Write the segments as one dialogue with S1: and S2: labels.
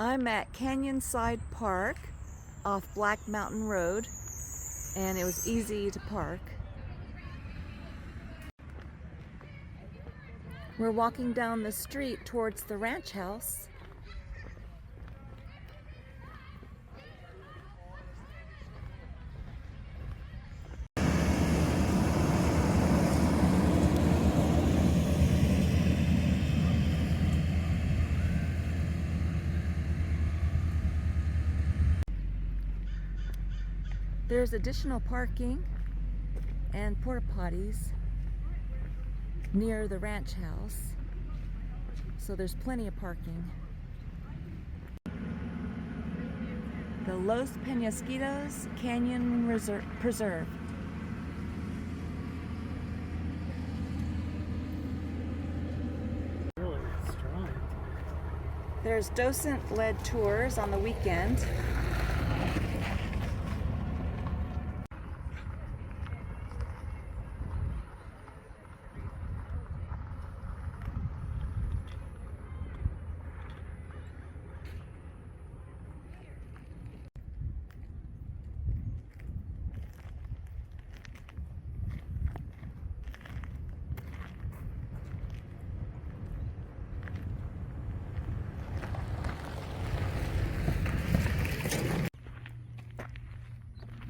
S1: I'm at Canyonside Park off Black Mountain Road, and it was easy to park. We're walking down the street towards the ranch house. There's additional parking and porta potties near the ranch house, so there's plenty of parking. The Los Penasquitos Canyon Preserve.
S2: Really strong.
S1: There's docent-led tours on the weekend.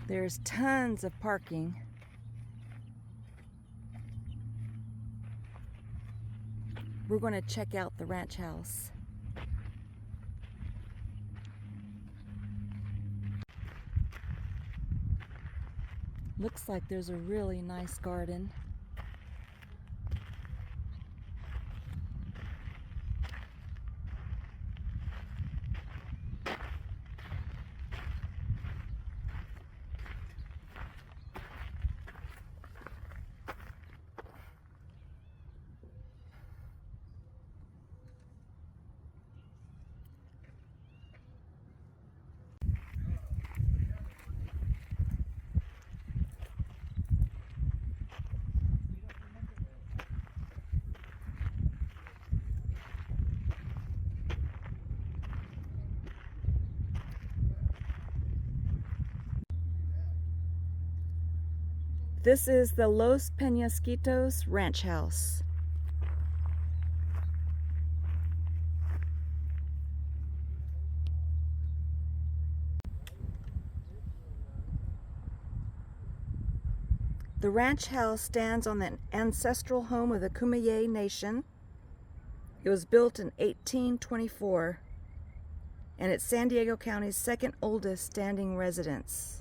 S1: There's tons of parking. We're going to check out the ranch house. Looks like there's a really nice garden. This is the Los Penasquitos Ranch House. The ranch house stands on the ancestral home of the Kumeyaay Nation. It was built in 1824, and it's San Diego County's second oldest standing residence.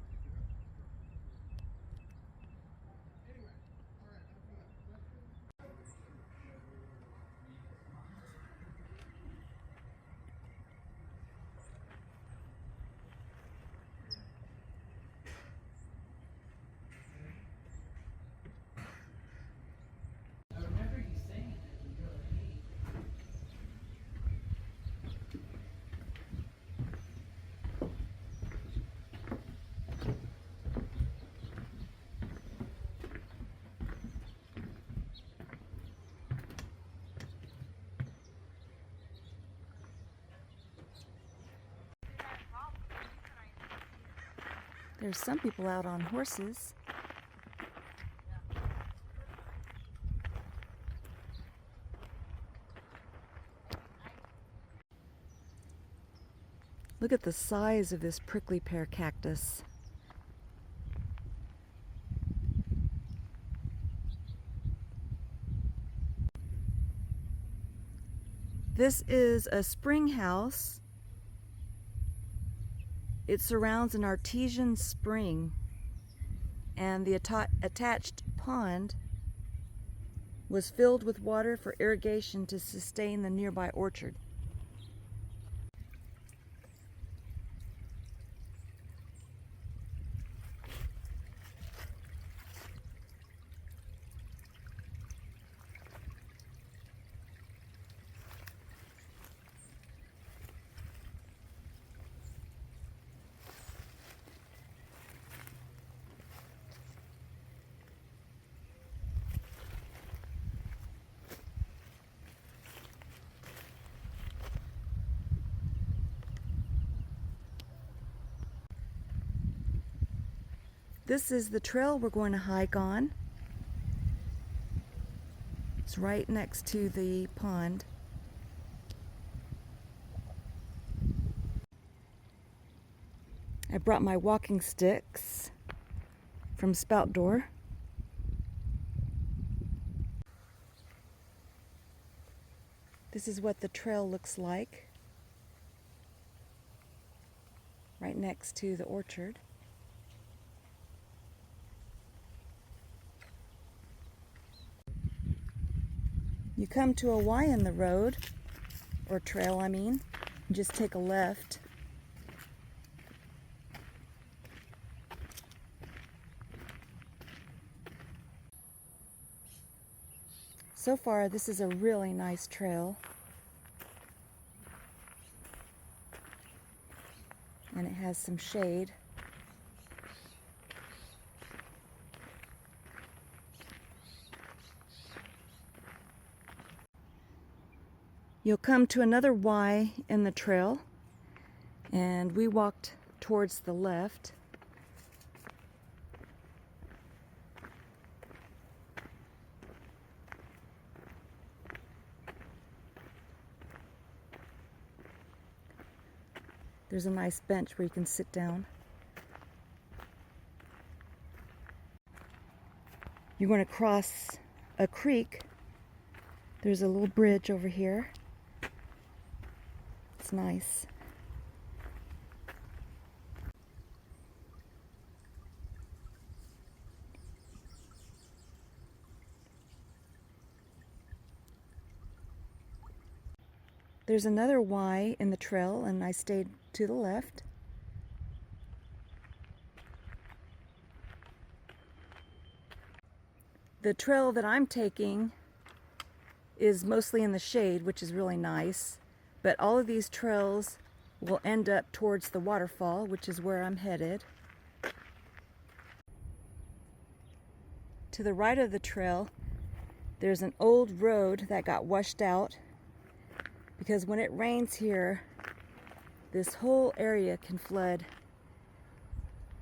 S1: There's some people out on horses. Look at the size of this prickly pear cactus. This is a spring house. It surrounds an artesian spring, and the attached pond was filled with water for irrigation to sustain the nearby orchard. This is the trail we're going to hike on. It's right next to the pond. I brought my walking sticks from Spout Door. This is what the trail looks like, right next to the orchard. You come to a Y in the road, or trail I mean, and just take a left. So far, this is a really nice trail. And it has some shade. You'll come to another Y in the trail, and we walked towards the left. There's a nice bench where you can sit down. You're going to cross a creek. There's a little bridge over here. It's nice. There's another Y in the trail, and I stayed to the left. The trail that I'm taking is mostly in the shade, which is really nice, but all of these trails will end up towards the waterfall, which is where I'm headed. To the right of the trail, there's an old road that got washed out because when it rains here, this whole area can flood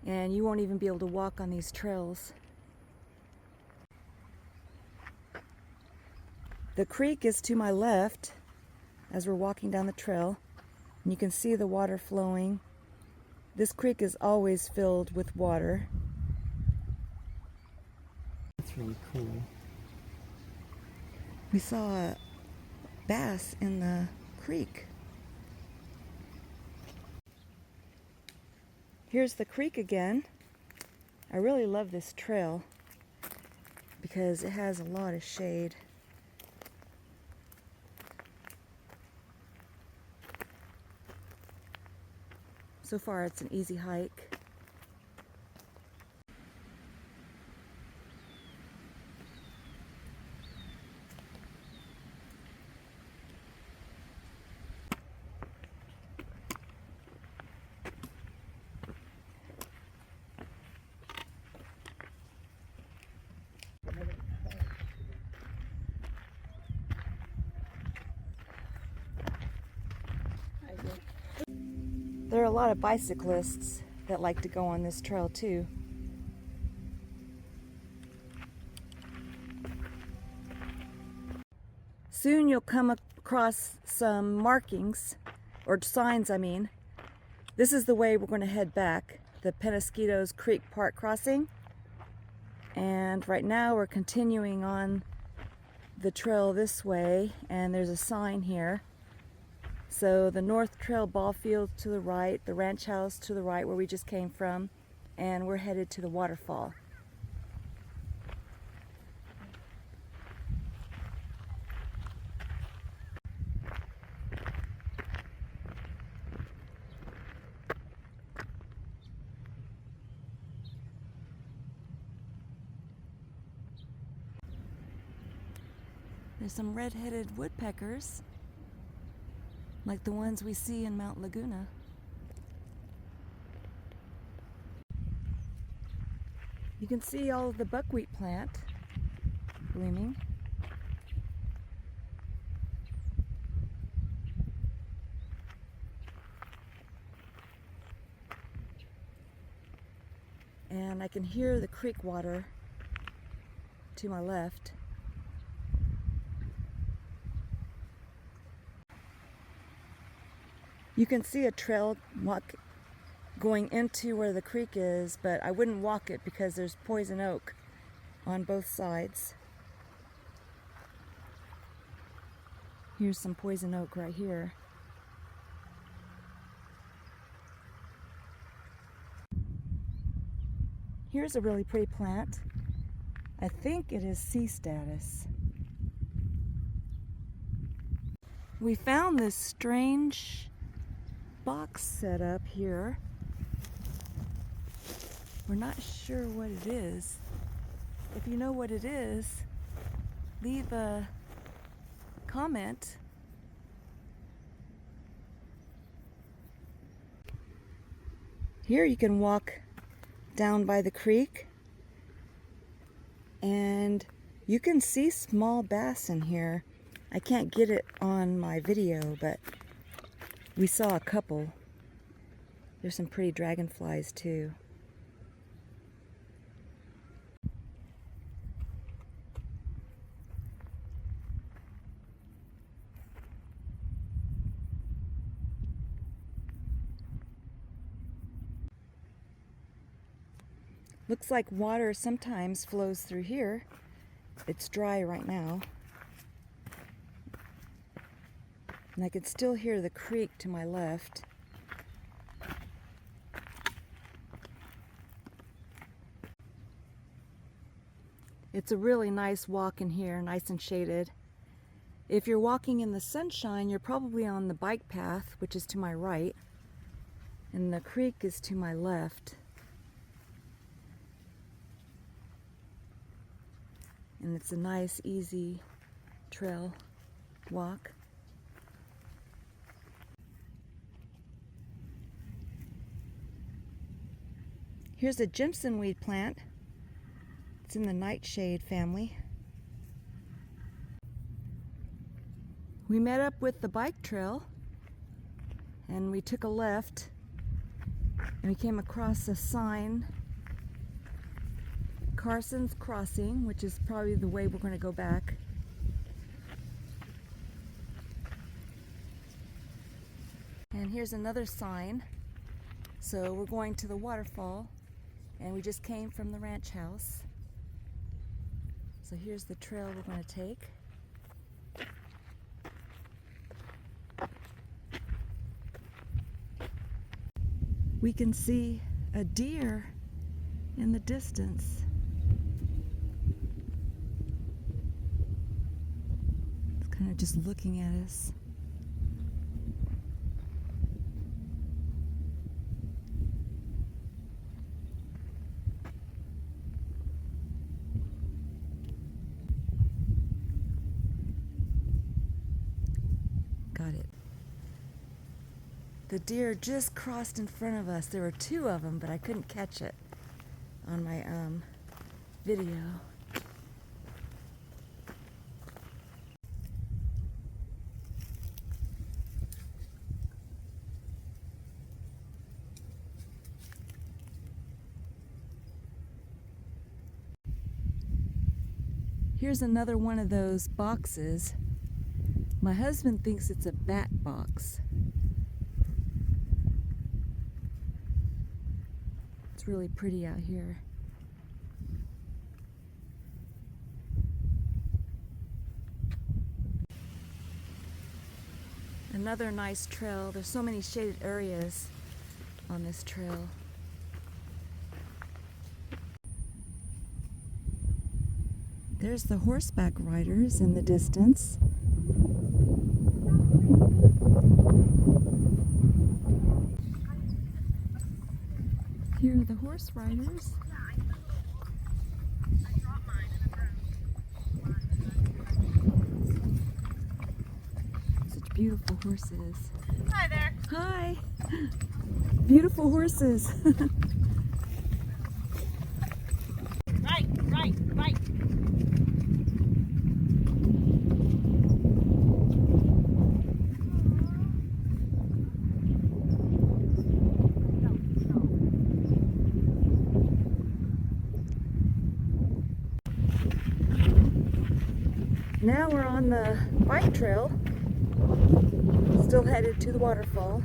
S1: and you won't even be able to walk on these trails. The creek is to my left as we're walking down the trail, and you can see the water flowing. This creek is always filled with water.
S2: That's really cool.
S1: We saw a bass in the creek. Here's the creek again. I really love this trail because it has a lot of shade. So far it's an easy hike. There are a lot of bicyclists that like to go on this trail too. Soon you'll come across some markings, or signs I mean. This is the way we're going to head back, the Penasquitos Creek Park crossing. And right now we're continuing on the trail this way, and there's a sign here. So the North Trail ball field to the right, the ranch house to the right where we just came from, and we're headed to the waterfall. There's some red-headed woodpeckers, like the ones we see in Mount Laguna. You can see all of the buckwheat plant blooming. and I can hear the creek water to my left. You can see a trail going into where the creek is, but I wouldn't walk it because there's poison oak on both sides. Here's some poison oak right here. Here's a really pretty plant. I think it is C status. We found this strange box set up here. We're not sure what it is. If you know what it is, leave a comment. Here you can walk down by the creek and you can see small bass in here. I can't get it on my video, but we saw a couple. There's some pretty dragonflies too. Looks like water sometimes flows through here. It's dry right now. And I can still hear the creek to my left. It's a really nice walk in here, nice and shaded. If you're walking in the sunshine, you're probably on the bike path, which is to my right, and the creek is to my left. And it's a nice, easy trail walk. Here's a Jimson weed plant. It's in the nightshade family. We met up with the bike trail and we took a left and we came across a sign, Carson's Crossing, which is probably the way we're going to go back. And here's another sign. So we're going to the waterfall, and we just came from the ranch house. So here's the trail we're going to take. We can see a deer in the distance. It's kind of just looking at us. Got it. The deer just crossed in front of us. There were two of them, but I couldn't catch it on my video. Here's another one of those boxes. My husband thinks it's a bat box. It's really pretty out here. Another nice trail. There's so many shaded areas on this trail. There's the horseback riders in the distance. Here are the horse riders. Such beautiful horses.
S3: Hi there.
S1: Hi. Beautiful horses.
S3: Right, right, right.
S1: Now we're on the bike trail, still headed to the waterfall.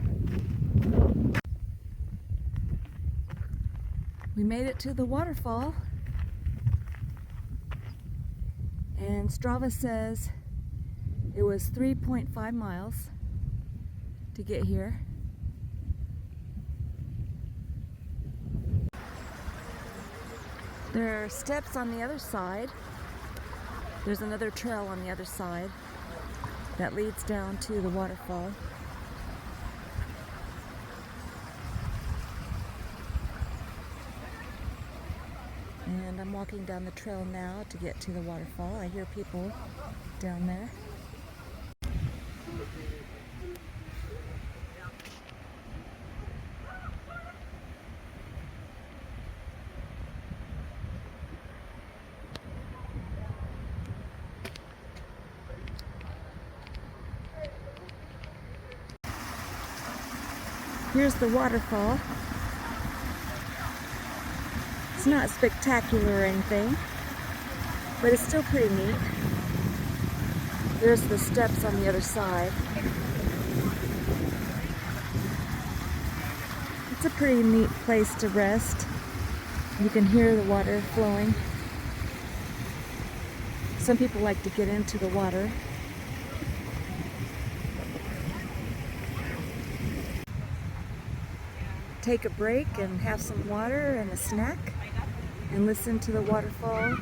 S1: We made it to the waterfall, and Strava says it was 3.5 miles to get here. There are steps on the other side. There's another trail on the other side that leads down to the waterfall. And I'm walking down the trail now to get to the waterfall. I hear people down there. Here's the waterfall. It's not spectacular or anything, but it's still pretty neat. There's the steps on the other side. It's a pretty neat place to rest. You can hear the water flowing. Some people like to get into the water. Take a break and have some water and a snack and listen to the waterfall.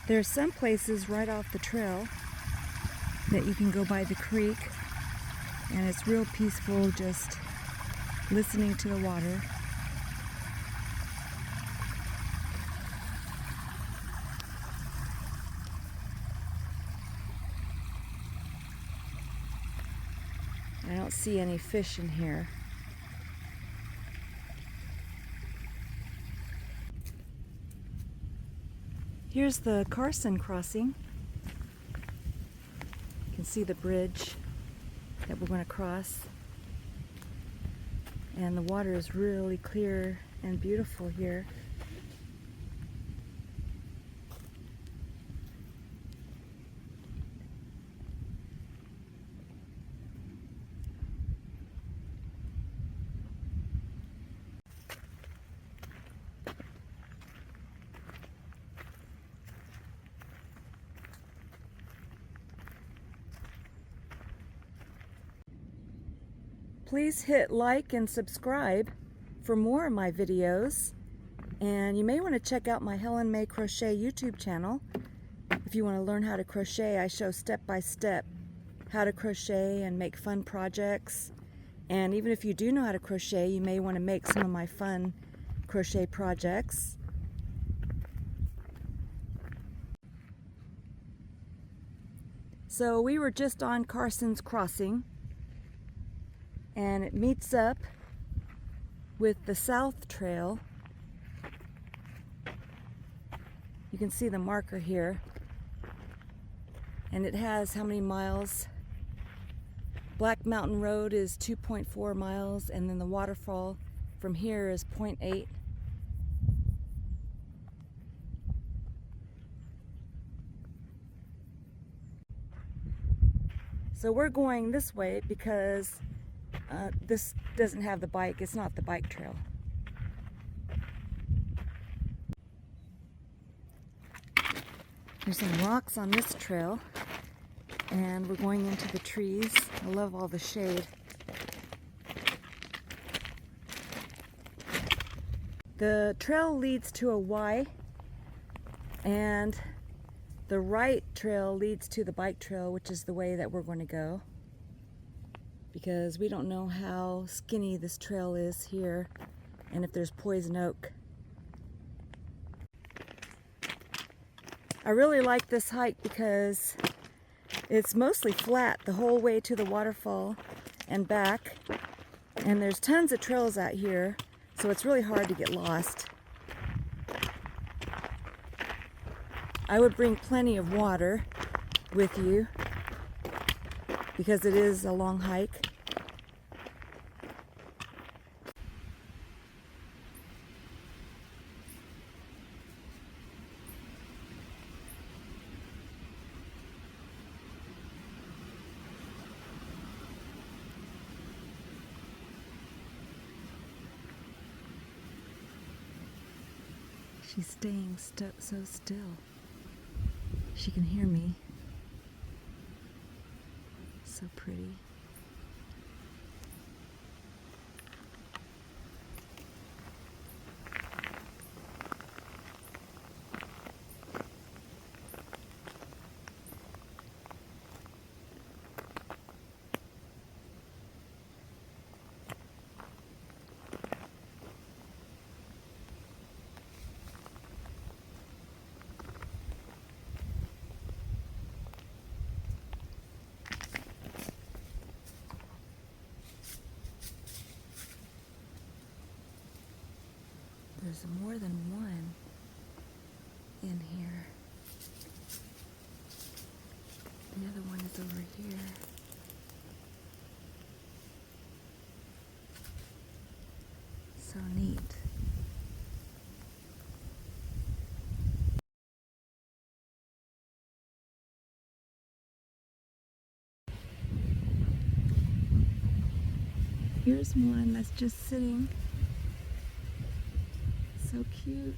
S1: There are some places right off the trail that you can go by the creek, and it's real peaceful just listening to the water. I don't see any fish in here. Here's the Carson crossing. You can see the bridge that we're going to cross. And the water is really clear and beautiful here. Please hit like and subscribe for more of my videos, and you may want to check out my Helen May Crochet YouTube channel. If you want to learn how to crochet, I show step by step how to crochet and make fun projects. And even if you do know how to crochet, you may want to make some of my fun crochet projects. So we were just on Carson's Crossing, and it meets up with the South Trail. You can see the marker here, and it has how many miles. Black Mountain Road is 2.4 miles, and then the waterfall from here is 0.8. So we're going this way because this doesn't have the bike. It's not the bike trail. There's some rocks on this trail, and we're going into the trees. I love all the shade. The trail leads to a Y, and the right trail leads to the bike trail, which is the way that we're going to go, because we don't know how skinny this trail is here and if there's poison oak. I really like this hike because it's mostly flat the whole way to the waterfall and back, and there's tons of trails out here, so it's really hard to get lost. I would bring plenty of water with you because it is a long hike. She's staying so still. She can hear me. So pretty. There's more than one in here. The other one is over here. So neat. Here's one that's just sitting. So cute.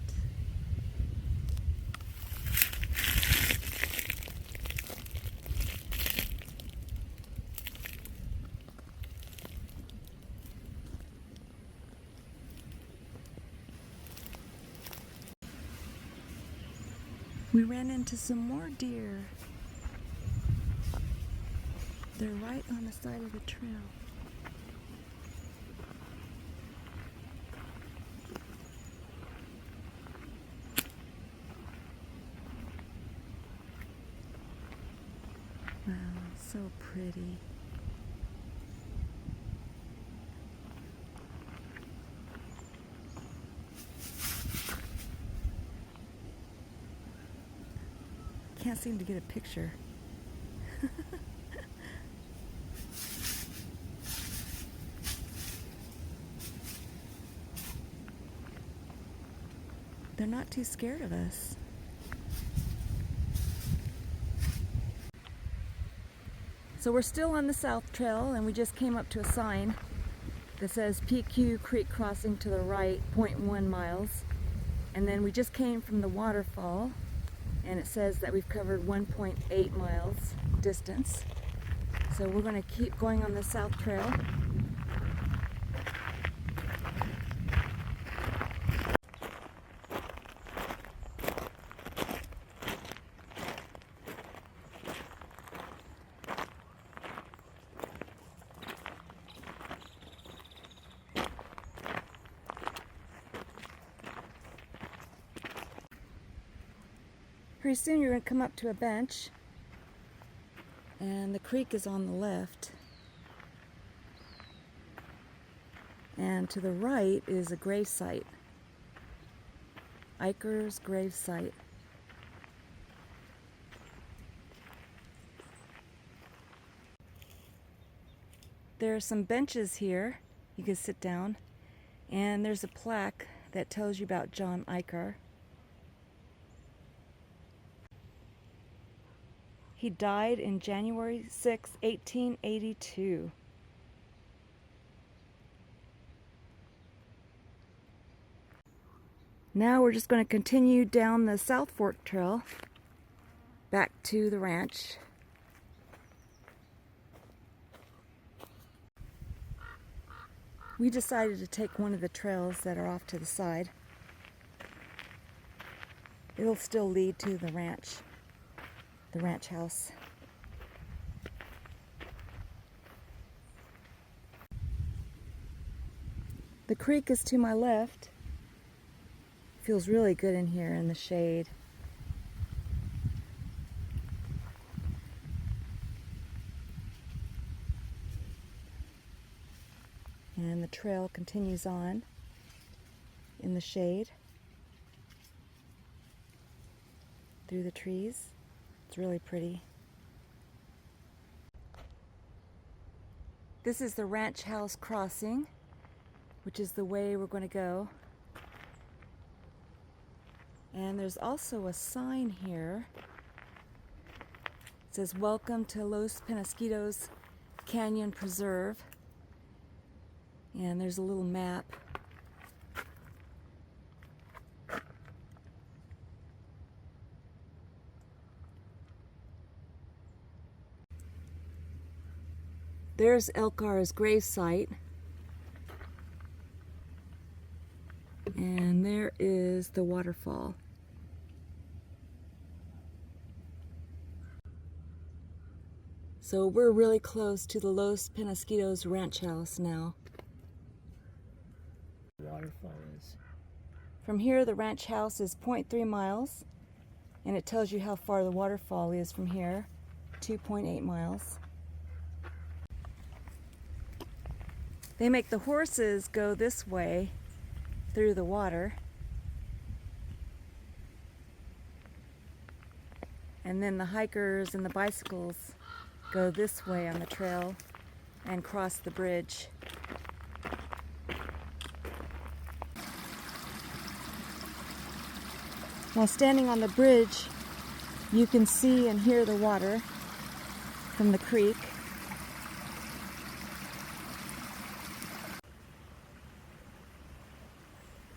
S1: We ran into some more deer. They're right on the side of the trail. Wow, so pretty. Can't seem to get a picture. They're not too scared of us. So we're still on the South Trail, and we just came up to a sign that says PQ Creek crossing to the right, 0.1 miles. And then we just came from the waterfall, and it says that we've covered 1.8 miles distance. So we're going to keep going on the South Trail. Pretty soon you're going to come up to a bench, and the creek is on the left, and to the right is a grave site, Eicher's grave site. There are some benches here you can sit down, and there's a plaque that tells you about John Eicher. He died in January 6, 1882. Now we're just going to continue down the South Fork Trail back to the ranch. We decided to take one of the trails that are off to the side. It'll still lead to the ranch house. The creek is to my left. Feels really good in here in the shade. And the trail continues on in the shade through the trees. It's really pretty. This is the ranch house crossing, which is the way we're going to go. And there's also a sign here. It says, "Welcome to Los Penasquitos Canyon Preserve." And there's a little map. There's Elkar's gravesite. And there is the waterfall. So we're really close to the Los Penasquitos Ranch House now.
S2: Waterfall is.
S1: From here, the ranch house is 0.3 miles, and it tells you how far the waterfall is from here, 2.8 miles. They make the horses go this way through the water, and then the hikers and the bicycles go this way on the trail and cross the bridge. While standing on the bridge, you can see and hear the water from the creek.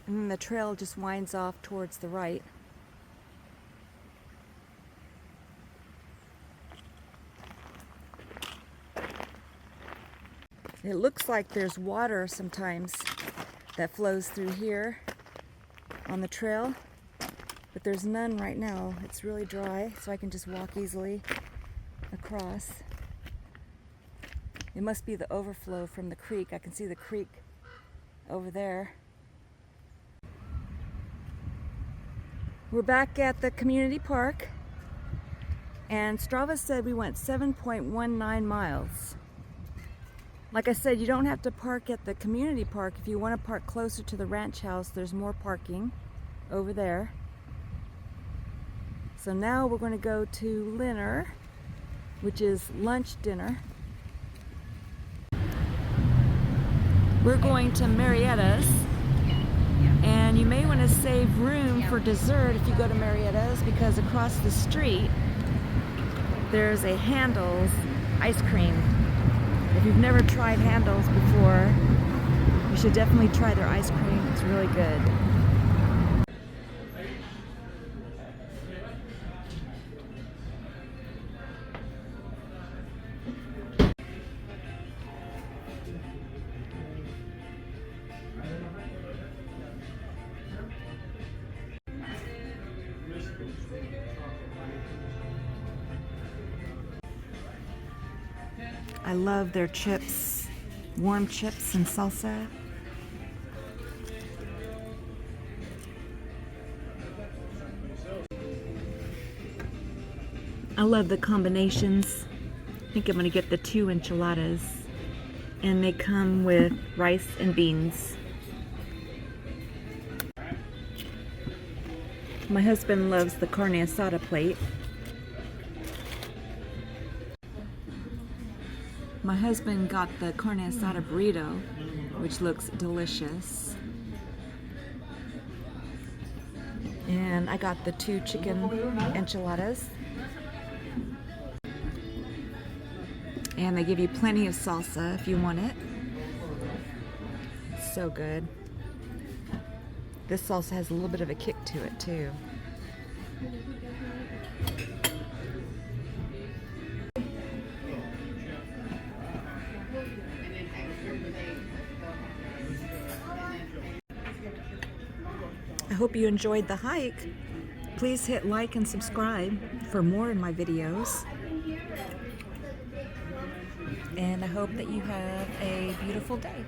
S1: And then the trail just winds off towards the right. It looks like there's water sometimes that flows through here on the trail, but there's none right now. It's really dry, so I can just walk easily across. It must be the overflow from the creek. I can see the creek over there. We're back at the community park, and Strava said we went 7.19 miles. Like I said, you don't have to park at the community park. If you want to park closer to the ranch house, there's more parking over there. So now we're going to go to dinner, which is lunch dinner. We're going to Marietta's, and you may want to save room for dessert if you go to Marietta's, because across the street there's a Handel's ice cream. If you've never tried Handel's before, you should definitely try their ice cream. It's really good. I love their chips, warm chips and salsa. I love the combinations. I think I'm gonna get the 2 enchiladas, and they come with rice and beans. My husband loves the carne asada plate. My husband got the carne asada burrito, which looks delicious. And I got the 2 chicken enchiladas. And they give you plenty of salsa if you want it. So good. This salsa has a little bit of a kick to it too. I hope you enjoyed the hike. Please hit like and subscribe for more in my videos. And I hope that you have a beautiful day.